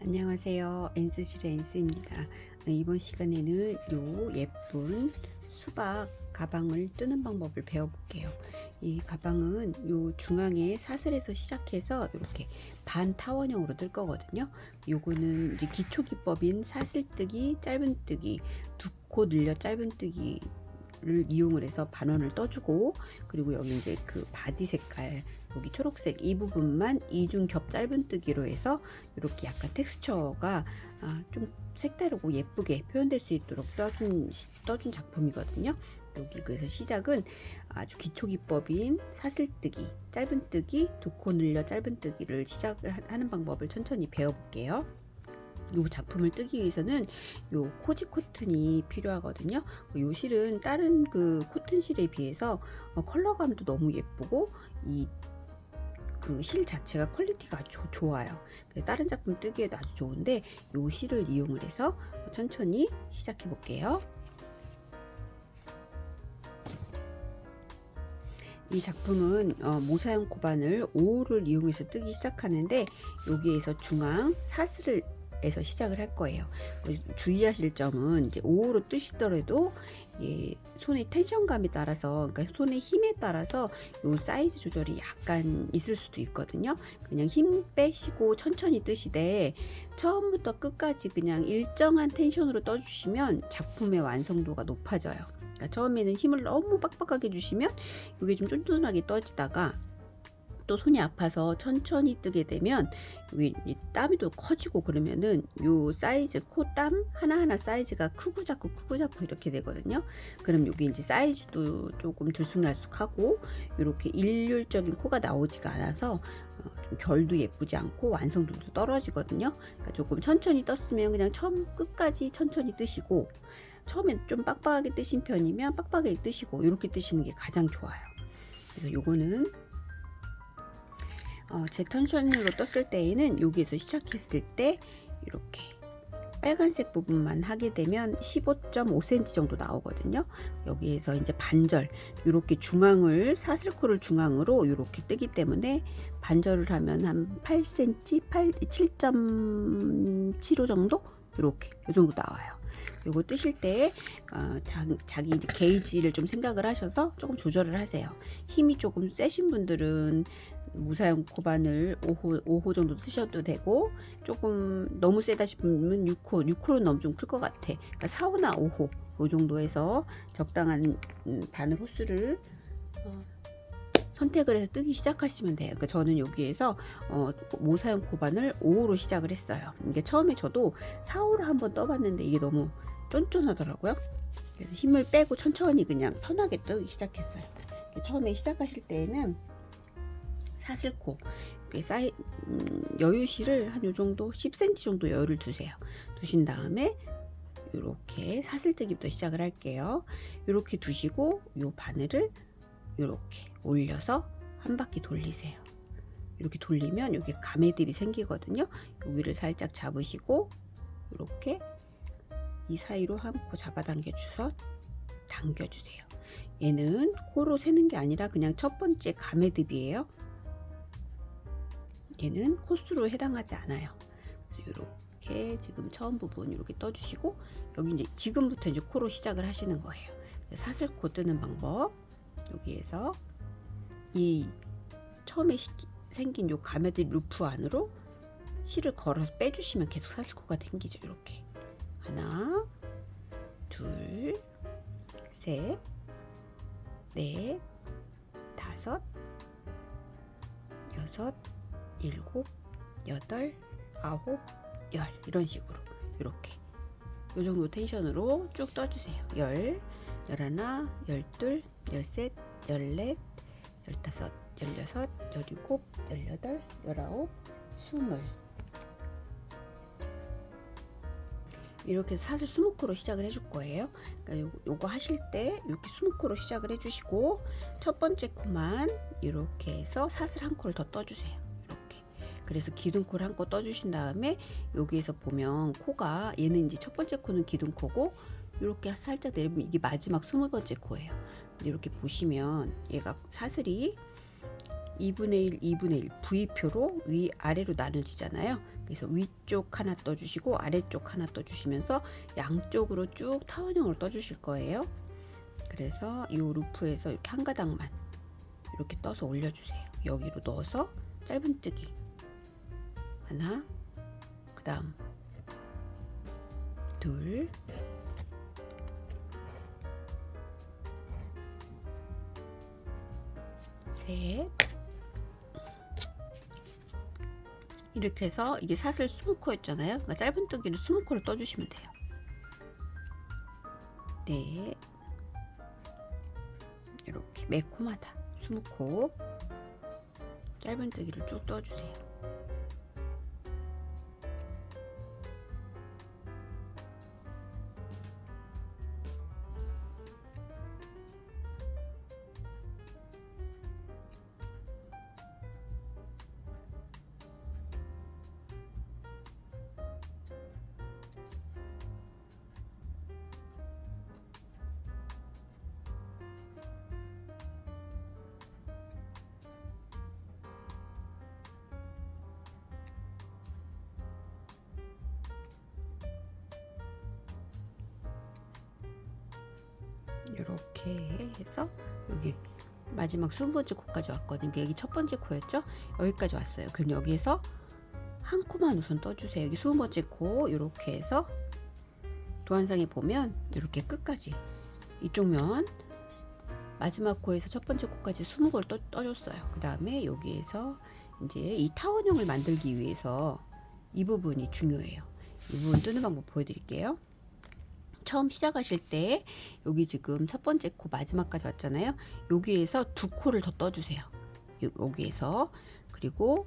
안녕하세요. 엔스실의 엔스입니다. 이번 시간에는 요 예쁜 수박 가방을 뜨는 방법을 배워볼게요. 이 가방은 요 중앙에 사슬에서 시작해서 이렇게 반 타원형으로 뜰 거거든요. 요거는 이제 기초 기법인 사슬뜨기, 짧은뜨기, 두 코 늘려 짧은뜨기 를 이용을 해서 반원을 떠주고, 그리고 여기 이제 그 바디 색깔 여기 초록색 이 부분만 이중 겹 짧은뜨기로 해서 이렇게 약간 텍스처가 좀 색다르고 예쁘게 표현될 수 있도록 떠준 작품이거든요. 여기 그래서 시작은 아주 기초 기법인 사슬뜨기, 짧은뜨기, 두 코 늘려 짧은뜨기를 시작을 하는 방법을 천천히 배워볼게요. 이 작품을 뜨기 위해서는 요 코지 코튼이 필요하거든요. 요 실은 다른 그 코튼 실에 비해서 컬러감도 너무 예쁘고 이 그 실 자체가 퀄리티가 아주 좋아요. 다른 작품 뜨기에도 아주 좋은데 요 실을 이용을 해서 천천히 시작해 볼게요. 이 작품은 모사형 코바늘 5호를 이용해서 뜨기 시작하는데, 여기에서 중앙 사슬을 에서 시작을 할 거예요. 주의하실 점은 이제 5호로 뜨시더라도 손의 텐션감에 따라서, 그러니까 손의 힘에 따라서 요 사이즈 조절이 약간 있을 수도 있거든요. 그냥 힘 빼시고 천천히 뜨시되 처음부터 끝까지 그냥 일정한 텐션으로 떠주시면 작품의 완성도가 높아져요. 그러니까 처음에는 힘을 너무 빡빡하게 주시면 이게 좀 쫀쫀하게 떠지다가 또 손이 아파서 천천히 뜨게 되면 여기 땀이 또 커지고 그러면은 요 사이즈 코 땀 하나하나 사이즈가 크고 작고 이렇게 되거든요. 그럼 여기 이제 사이즈도 조금 들쑥날쑥하고 이렇게 일률적인 코가 나오지가 않아서 좀 결도 예쁘지 않고 완성도도 떨어지거든요. 그러니까 조금 천천히 떴으면 그냥 처음 끝까지 천천히 뜨시고, 처음엔 좀 빡빡하게 뜨신 편이면 빡빡하게 뜨시고 이렇게 뜨시는 게 가장 좋아요. 그래서 요거는 제 텐션으로 떴을 때에는 여기에서 시작했을 때 이렇게 빨간색 부분만 하게 되면 15.5cm 정도 나오거든요. 여기에서 이제 반절 이렇게 중앙을 사슬코를 중앙으로 이렇게 뜨기 때문에 반절을 하면 한 8cm, 7.75 정도 이렇게 이 정도 나와요. 요거 뜨실 때 자기 이제 게이지를 좀 생각을 하셔서 조금 조절을 하세요. 힘이 조금 세신 분들은 무사용 코바늘 5호 정도 쓰셔도 되고, 조금 너무 세다 싶으면 6호는 너무 좀 클 것 같아. 그러니까 4호나 5호 요 정도 해서 적당한 바늘 호수를 선택을 해서 뜨기 시작하시면 돼요. 그러니까 저는 여기에서 모사용 코바늘 5호로 시작을 했어요. 이게 처음에 저도 4호를 한번 떠봤는데 이게 너무 쫀쫀하더라고요. 그래서 힘을 빼고 천천히 그냥 편하게 뜨기 시작했어요. 처음에 시작하실 때에는 사슬코 여유실을 한 요 정도 10cm 정도 여유를 두신 다음에 이렇게 사슬뜨기부터 시작을 할게요. 이렇게 두시고 요 바늘을 이렇게 올려서 한 바퀴 돌리세요. 이렇게 돌리면 여기 가매듭이 생기거든요. 요 위를 살짝 잡으시고 이렇게 이 사이로 한 코 잡아당겨주세요. 얘는 코로 세는 게 아니라 그냥 첫 번째 가매듭이에요. 얘는 코수로 해당하지 않아요. 그래서 이렇게 지금 처음 부분 이렇게 떠주시고, 여기 이제 지금부터 이제 코로 시작을 하시는 거예요. 사슬코 뜨는 방법, 여기에서 이 처음에 생긴 요 가매듭 루프 안으로 실을 걸어서 빼주시면 계속 사슬코가 생기죠. 이렇게 하나, 둘, 셋, 넷, 다섯, 여섯, 일곱, 여덟, 아홉, 열, 이런 식으로 이렇게 요 정도 텐션으로 쭉 떠주세요. 열, 열하나, 열둘, 열셋, 열넷, 열다섯, 열여섯, 열일곱, 열여덟, 열아홉, 스물. 이렇게 사슬 20코로 시작을 해줄 거예요. 그러니까 요거 하실 때 이렇게 20코로 시작을 해주시고, 첫 번째 코만 이렇게 해서 사슬 한 코를 더 떠주세요. 이렇게. 그래서 기둥코를 한 코 떠주신 다음에 여기에서 보면 코가, 얘는 이제 첫 번째 코는 기둥코고 이렇게 살짝 내리면 이게 마지막 20번째 코예요. 근데 이렇게 보시면 얘가 사슬이 2분의 1, 2분의 1 V표로 위아래로 나눠지잖아요. 그래서 위쪽 하나 떠주시고 아래쪽 하나 떠주시면서 양쪽으로 쭉 타원형으로 떠주실 거예요. 그래서 이 루프에서 이렇게 한 가닥만 이렇게 떠서 올려주세요. 여기로 넣어서 짧은뜨기 하나, 그 다음 둘, 셋, 이렇게 해서 이게 사슬 20코였잖아요. 그러니까 짧은뜨기를 20코를 떠주시면 돼요. 네, 이렇게 매 코마다 20코 짧은뜨기를 쭉 떠주세요. 이렇게 해서 여기 마지막 20번째 코까지 왔거든요. 여기 첫 번째 코였죠? 여기까지 왔어요. 그럼 여기에서 한 코만 우선 떠주세요. 여기 20번째 코 이렇게 해서 도안상에 보면 이렇게 끝까지 이쪽 면 마지막 코에서 첫 번째 코까지 20코를 떠줬어요. 그 다음에 여기에서 이제 이 타원형을 만들기 위해서 이 부분이 중요해요. 이 부분 뜨는 방법 보여드릴게요. 처음 시작하실 때 여기 지금 첫 번째 코 마지막까지 왔잖아요. 여기에서 2코를 더 떠주세요. 여기에서 그리고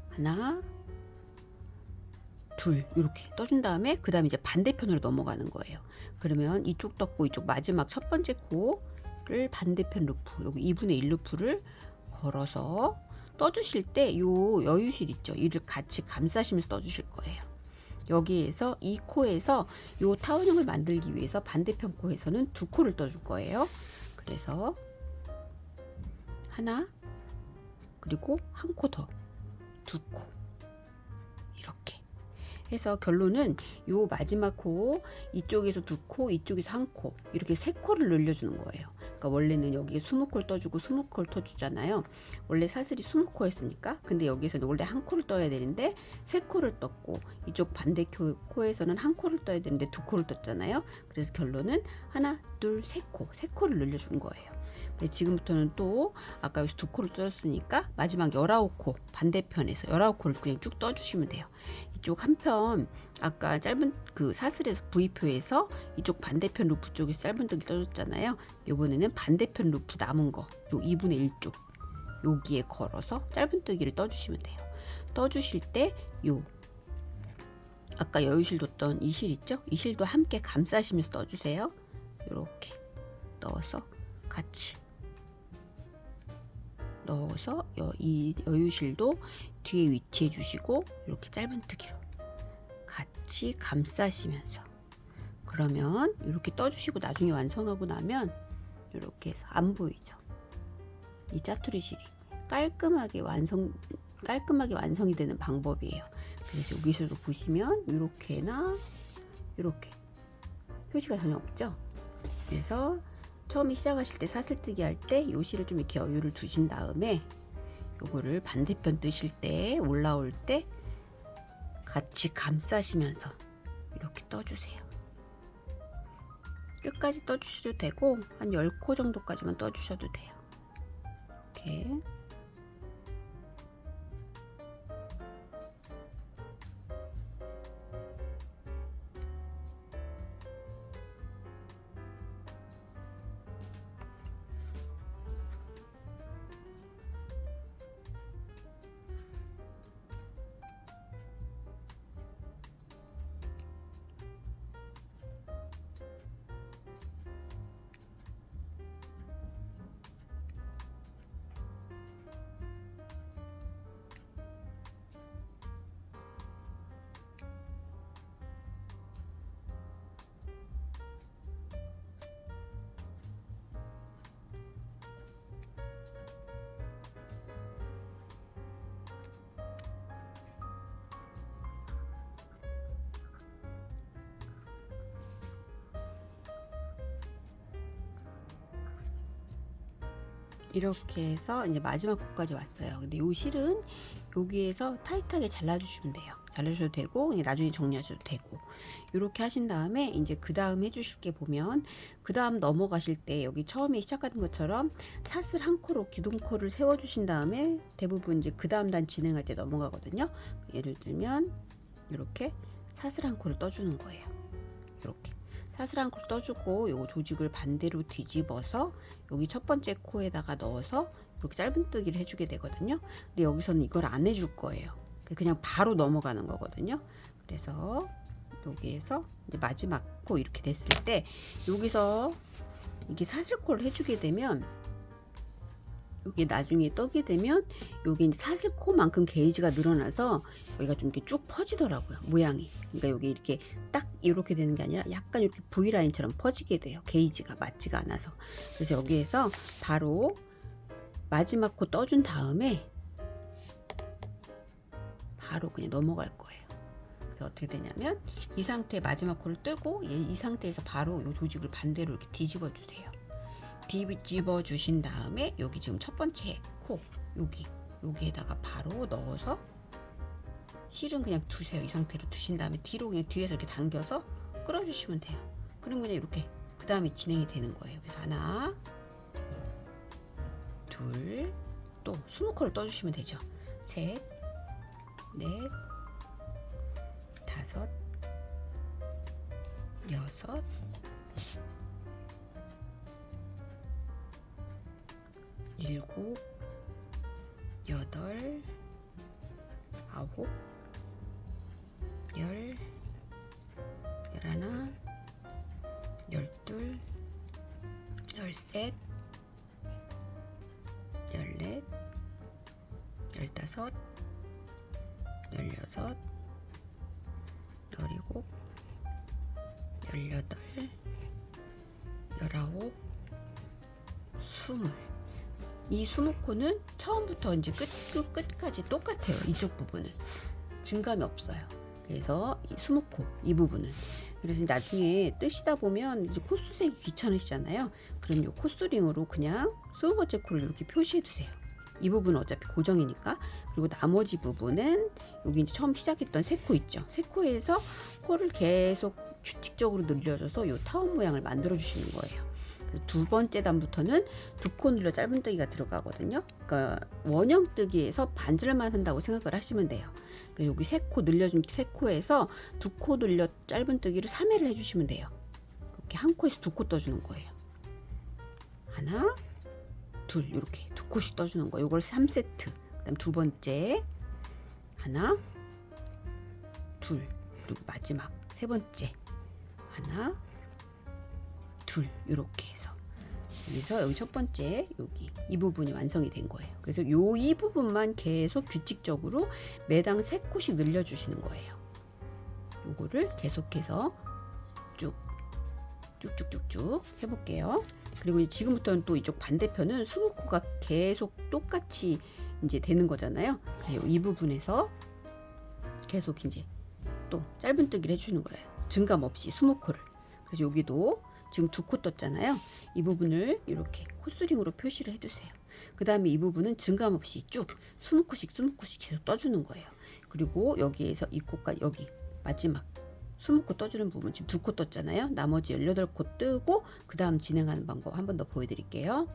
하나, 둘 이렇게 떠준 다음에 그 다음에 이제 반대편으로 넘어가는 거예요. 그러면 이쪽 떴고 이쪽 마지막 첫 번째 코를 반대편 루프 여기 2분의 1 루프를 걸어서 떠주실 때 요 여유실 있죠. 이를 같이 감싸시면서 떠주실 거예요. 여기에서 이 코에서 요 타원형을 만들기 위해서 반대편 코에서는 2코를 떠줄 거예요. 그래서 하나 그리고 한 코 더 2코 이렇게 해서 결론은 요 마지막 코 이쪽에서 2코 이쪽에서 1코 이렇게 3코를 늘려주는 거예요. 그러니까 원래는 여기에 20코를 떠주고 20코를 떠주잖아요. 원래 사슬이 20코였으니까 근데 여기서는 원래 1코를 떠야 되는데 3코를 떴고 이쪽 반대 코에서는 1코를 떠야 되는데 2코를 떴잖아요. 그래서 결론은 하나 둘 3코를 늘려준 거예요. 지금부터는 또 아까 여기서 2코를 떠줬으니까 마지막 19코 반대편에서 19코를 그냥 쭉 떠주시면 돼요. 이쪽 한편 아까 짧은 그 사슬에서 V표에서 이쪽 반대편 루프 쪽에서 짧은뜨기 떠줬잖아요. 이번에는 반대편 루프 남은 거 요 2분의 1쪽 여기에 걸어서 짧은뜨기를 떠주시면 돼요. 떠주실 때 요 아까 여유실 뒀던 이 실 있죠? 이 실도 함께 감싸시면서 떠주세요. 이렇게 넣어서 같이 넣어서 이 여유실도 뒤에 위치해 주시고 이렇게 짧은뜨기로 같이 감싸시면서 그러면 이렇게 떠주시고 나중에 완성하고 나면 이렇게 해서 안 보이죠? 이 짜투리실이 깔끔하게 완성이 되는 방법이에요. 그래서 여기서도 보시면 이렇게나 이렇게 표시가 전혀 없죠? 그래서 처음에 시작하실 때 사슬뜨기 할 때 요 실을 좀 이렇게 여유를 두신 다음에 요거를 반대편 뜨실 때 올라올 때 같이 감싸시면서 이렇게 떠주세요. 끝까지 떠주셔도 되고 한 10코 정도까지만 떠주셔도 돼요. 이렇게 이렇게 해서 이제 마지막 코까지 왔어요. 근데 이 실은 여기에서 타이트하게 잘라주시면 돼요. 잘라주셔도 되고 그냥 나중에 정리하셔도 되고, 이렇게 하신 다음에 이제 그 다음 해주실 게 보면, 그 다음 넘어가실 때 여기 처음에 시작하는 것처럼 사슬 한 코로 기둥코를 세워주신 다음에 대부분 이제 그 다음 단 진행할 때 넘어가거든요. 예를 들면 이렇게 사슬 한 코를 떠주는 거예요. 이렇게 사슬 한 코를 떠주고 요거 조직을 반대로 뒤집어서 여기 첫 번째 코에다가 넣어서 이렇게 짧은뜨기를 해주게 되거든요. 근데 여기서는 이걸 안 해줄 거예요. 그냥 바로 넘어가는 거거든요. 그래서 여기에서 이제 마지막 코 이렇게 됐을 때 여기서 이게 사슬코를 해주게 되면, 여기 나중에 떠게 되면 여기 이제 사슬코만큼 게이지가 늘어나서 여기가 좀 이렇게 쭉 퍼지더라고요, 모양이. 그러니까 여기 이렇게 딱 이렇게 되는 게 아니라 약간 이렇게 V라인처럼 퍼지게 돼요. 게이지가 맞지가 않아서. 그래서 여기에서 바로 마지막 코 떠준 다음에 바로 그냥 넘어갈 거예요. 그래서 어떻게 되냐면 이 상태에 마지막 코를 뜨고 이 상태에서 바로 이 조직을 반대로 이렇게 뒤집어 주세요. 뒤집어 주신 다음에 여기 지금 첫 번째 코 여기에다가 바로 넣어서 실은 그냥 두세요. 이 상태로 두신 다음에 뒤로 그냥 뒤에서 이렇게 당겨서 끌어주시면 돼요. 그럼 그냥 이렇게 그 다음에 진행이 되는 거예요. 그래서 하나, 둘, 또 20코를 떠주시면 되죠. 셋, 넷, 다섯, 여섯, 일곱, 여덟, 아홉, 열, 열하나, 열둘, 열셋, 열넷, 열다섯, 열여섯, 열일곱, 열여덟, 열아홉, 스물. 이 20코는 처음부터 이제 끝까지 똑같아요. 이쪽 부분은 증감이 없어요. 그래서 이 20코 이 부분은, 그래서 나중에 뜨시다 보면 이제 코수색이 귀찮으시잖아요. 그럼 이 코스링으로 그냥 20번째 코를 이렇게 표시해 두세요. 이 부분은 어차피 고정이니까. 그리고 나머지 부분은 여기 이제 처음 시작했던 세 코 있죠. 세 코에서 코를 계속 규칙적으로 늘려줘서 이 타원 모양을 만들어 주시는 거예요. 두 번째 단부터는 두 코 늘려 짧은뜨기가 들어가거든요. 그러니까 원형뜨기에서 반절만 한다고 생각을 하시면 돼요. 그래서 여기 세 코 늘려준 세 코에서 두 코 늘려 짧은뜨기를 3회를 해주시면 돼요. 이렇게 한 코에서 두 코 떠주는 거예요. 하나, 둘, 이렇게 두 코씩 떠주는 거예요. 이걸 3세트. 그다음 두 번째 하나, 둘, 그리고 마지막 세 번째 하나, 둘, 이렇게 해서 여기서 여기 첫 번째 여기 이 부분이 완성이 된 거예요. 그래서 이 부분만 계속 규칙적으로 매당 3코씩 늘려주시는 거예요. 요거를 계속해서 쭉쭉쭉쭉 해볼게요. 그리고 지금부터는 또 이쪽 반대편은 20코가 계속 똑같이 이제 되는 거잖아요. 이 부분에서 계속 이제 또 짧은뜨기를 해주는 거예요. 증감 없이 20코를. 그래서 여기도 지금 두 코 떴잖아요. 이 부분을 이렇게 코스링으로 표시를 해두세요. 그 다음에 이 부분은 증감 없이 쭉 20코씩 계속 떠주는 거예요. 그리고 여기에서 이 코까지 여기 마지막 20코 떠주는 부분 지금 두 코 떴잖아요. 나머지 18코 뜨고 그 다음 진행하는 방법 한 번 더 보여드릴게요.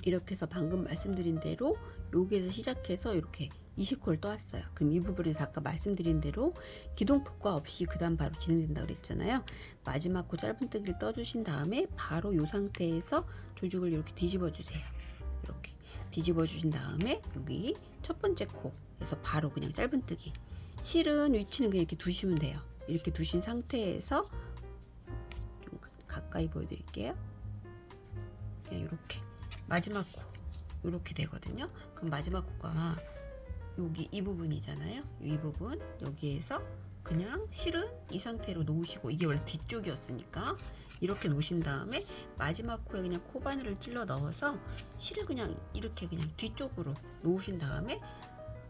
이렇게 해서 방금 말씀드린 대로 여기에서 시작해서 이렇게 20코를 떠왔어요. 그럼 이 부분에서 아까 말씀드린 대로 기둥폭과 없이 그 다음 바로 진행된다고 그랬잖아요. 마지막 코 짧은뜨기를 떠주신 다음에 바로 이 상태에서 조직을 이렇게 뒤집어 주세요. 이렇게 뒤집어 주신 다음에 여기 첫 번째 코에서 바로 그냥 짧은뜨기. 실은 위치는 그냥 이렇게 두시면 돼요. 이렇게 두신 상태에서 좀 가까이 보여드릴게요. 그냥 이렇게 마지막 코 이렇게 되거든요. 그럼 마지막 코가 여기 이 부분이잖아요. 이 부분 여기에서 그냥 실은 이 상태로 놓으시고, 이게 원래 뒤쪽이었으니까 이렇게 놓으신 다음에 마지막 코에 그냥 코바늘을 찔러 넣어서 실을 그냥 이렇게 그냥 뒤쪽으로 놓으신 다음에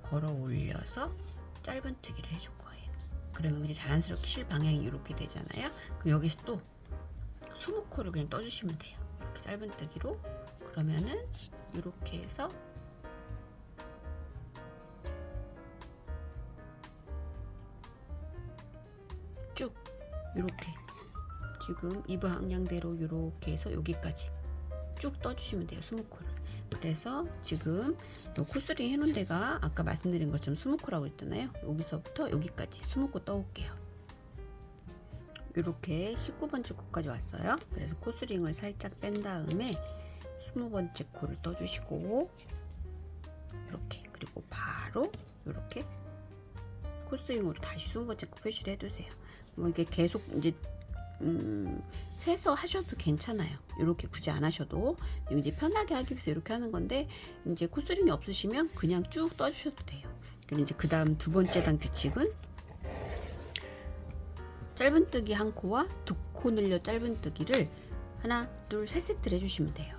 걸어 올려서 짧은뜨기를 해줄 거예요. 그러면 이제 자연스럽게 실 방향이 이렇게 되잖아요. 그럼 여기서 또 20코를 그냥 떠주시면 돼요. 이렇게 짧은뜨기로. 그러면은 이렇게 해서 쭉 이렇게 지금 이 방향대로 이렇게 해서 여기까지 쭉 떠주시면 돼요. 스모코를. 그래서 지금 코스링 해놓은 데가 아까 말씀드린 것처럼 스모코라고 했잖아요. 여기서부터 여기까지 스모코 떠올게요. 이렇게 19번째 코까지 왔어요. 그래서 코스링을 살짝 뺀 다음에 20번째 코를 떠주시고 이렇게, 그리고 바로 이렇게 코스윙으로 다시 20번째 코 표시를 해두세요. 뭐 이게 계속 이제 세서 하셔도 괜찮아요. 이렇게 굳이 안 하셔도 이제 편하게 하기 위해서 이렇게 하는 건데, 이제 코스링이 없으시면 그냥 쭉 떠주셔도 돼요. 그리고 이제 그 다음 두 번째 단 규칙은 짧은뜨기 한 코와 두 코 늘려 짧은뜨기를 하나, 둘, 세 세트를 해주시면 돼요.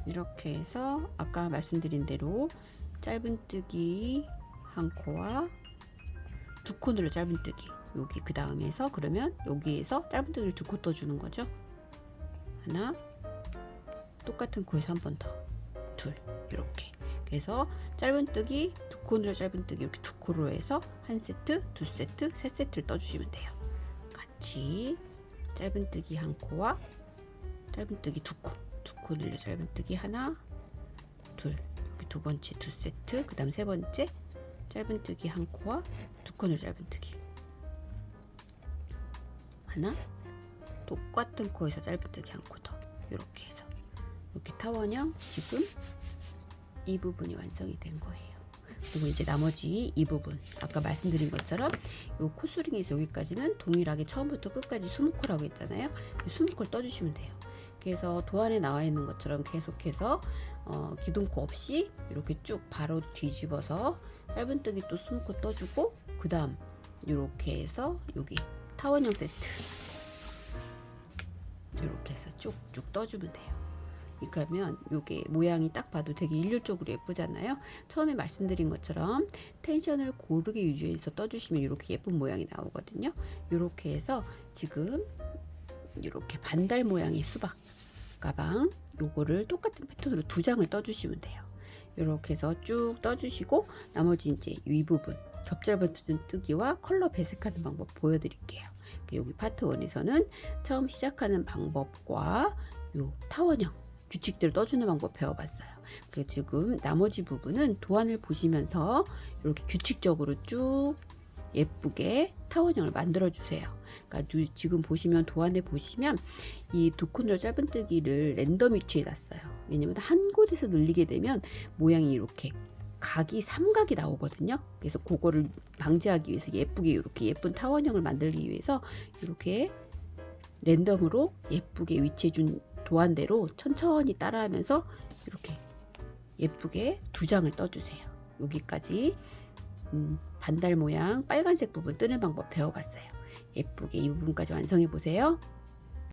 이렇게 해서 아까 말씀드린 대로 짧은뜨기 한 코와 두 코 늘려 짧은뜨기, 여기 그 다음에서 그러면 여기에서 짧은뜨기를 두 코 떠주는 거죠. 하나, 똑같은 코에서 한 번 더, 둘, 이렇게. 그래서 짧은뜨기, 두 코 늘려 짧은뜨기 이렇게 두 코로 해서 한 세트, 두 세트, 세 세트를 떠주시면 돼요. 같이 짧은뜨기 한 코와 짧은뜨기 두 코, 두 코 늘려 짧은뜨기 하나, 둘, 여기 두 번째 두 세트, 그 다음 세 번째 짧은뜨기 한 코와 두 코 늘려 짧은뜨기 하나, 똑같은 코에서 짧은뜨기 한 코 더, 이렇게 해서 이렇게 타원형 지금 이 부분이 완성이 된 거예요. 그리고 이제 나머지 이 부분 아까 말씀드린 것처럼 요 코스링에서 여기까지는 동일하게 처음부터 끝까지 20코라고 했잖아요. 20코를 떠주시면 돼요. 그래서 도안에 나와 있는 것처럼 계속해서 기둥코 없이 이렇게 쭉 바로 뒤집어서 짧은뜨기 또 20코 떠주고, 그 다음 이렇게 해서 여기 타원형 세트 이렇게 해서 쭉쭉 떠주면 돼요. 이렇게 하면 이게 모양이 딱 봐도 되게 일률적으로 예쁘잖아요. 처음에 말씀드린 것처럼 텐션을 고르게 유지해서 떠주시면 이렇게 예쁜 모양이 나오거든요. 이렇게 해서 지금 이렇게 반달 모양의 수박 가방, 요거를 똑같은 패턴으로 두 장을 떠주시면 돼요. 이렇게 해서 쭉 떠주시고 나머지 이제 이 부분 겹잘붙뜨기와 컬러 배색하는 방법 보여드릴게요. 여기 파트 1에서는 처음 시작하는 방법과 요 타원형 규칙대로 떠주는 방법 배워봤어요. 그리고 지금 나머지 부분은 도안을 보시면서 이렇게 규칙적으로 쭉 예쁘게 타원형을 만들어 주세요. 그러니까 지금 보시면 도안에 보시면 이 두 코너 짧은뜨기를 랜덤 위치에 놨어요. 왜냐면 한 곳에서 늘리게 되면 모양이 이렇게 각이 삼각이 나오거든요. 그래서 그거를 방지하기 위해서 예쁘게 이렇게 예쁜 타원형을 만들기 위해서 이렇게 랜덤으로 예쁘게 위치해 준 도안대로 천천히 따라하면서 이렇게 예쁘게 두 장을 떠주세요. 여기까지 반달 모양 빨간색 부분 뜨는 방법 배워봤어요. 예쁘게 이 부분까지 완성해 보세요.